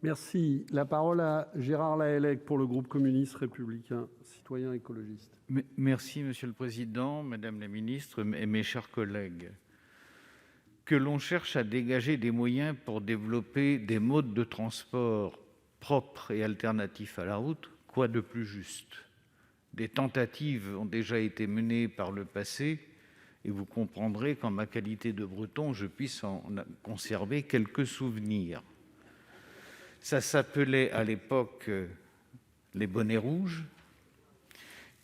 Merci. La parole à Gérard Lahellec pour le groupe communiste républicain citoyen écologiste. Merci, Monsieur le Président, Madame la Ministre et mes chers collègues. Que l'on cherche à dégager des moyens pour développer des modes de transport propres et alternatifs à la route, quoi de plus juste? Des tentatives ont déjà été menées par le passé et vous comprendrez qu'en ma qualité de Breton, je puisse en conserver quelques souvenirs. Ça s'appelait à l'époque les bonnets rouges.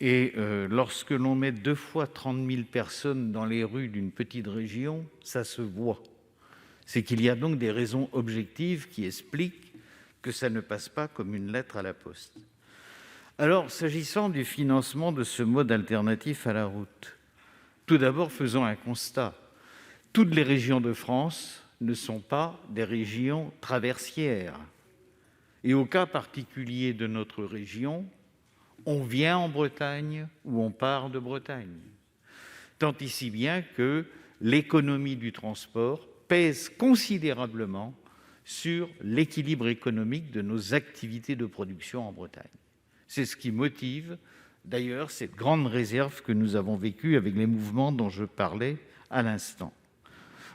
Et lorsque l'on met 2 fois 30 000 personnes dans les rues d'une petite région, ça se voit. C'est qu'il y a donc des raisons objectives qui expliquent que ça ne passe pas comme une lettre à la poste. Alors, s'agissant du financement de ce mode alternatif à la route, tout d'abord, faisons un constat. Toutes les régions de France ne sont pas des régions traversières. Et au cas particulier de notre région, on vient en Bretagne ou on part de Bretagne. Tant et si bien que l'économie du transport pèse considérablement sur l'équilibre économique de nos activités de production en Bretagne. C'est ce qui motive d'ailleurs cette grande réserve que nous avons vécue avec les mouvements dont je parlais à l'instant.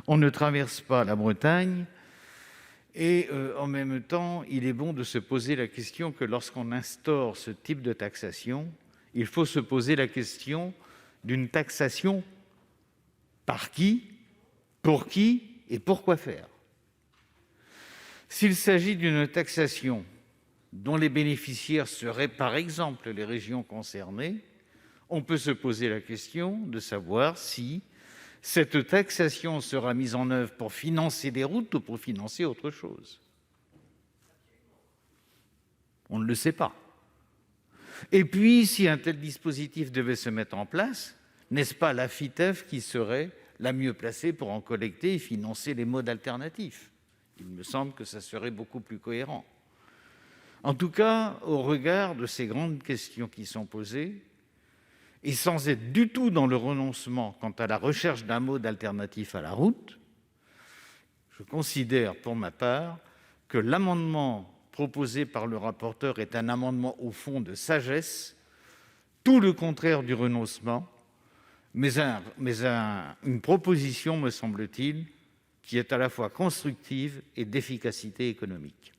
On ne traverse pas la Bretagne et en même temps, il est bon de se poser la question que lorsqu'on instaure ce type de taxation, il faut se poser la question d'une taxation par qui, pour qui et pour quoi faire. S'il s'agit d'une taxation dont les bénéficiaires seraient par exemple les régions concernées, on peut se poser la question de savoir si cette taxation sera mise en œuvre pour financer des routes ou pour financer autre chose. On ne le sait pas. Et puis, si un tel dispositif devait se mettre en place, n'est-ce pas la FITEF qui serait la mieux placée pour en collecter et financer les modes alternatifs? Il me semble que ça serait beaucoup plus cohérent. En tout cas, au regard de ces grandes questions qui sont posées, et sans être du tout dans le renoncement quant à la recherche d'un mode alternatif à la route, je considère pour ma part que l'amendement proposé par le rapporteur est un amendement au fond de sagesse, tout le contraire du renoncement, mais une proposition, me semble-t-il, qui est à la fois constructive et d'efficacité économique.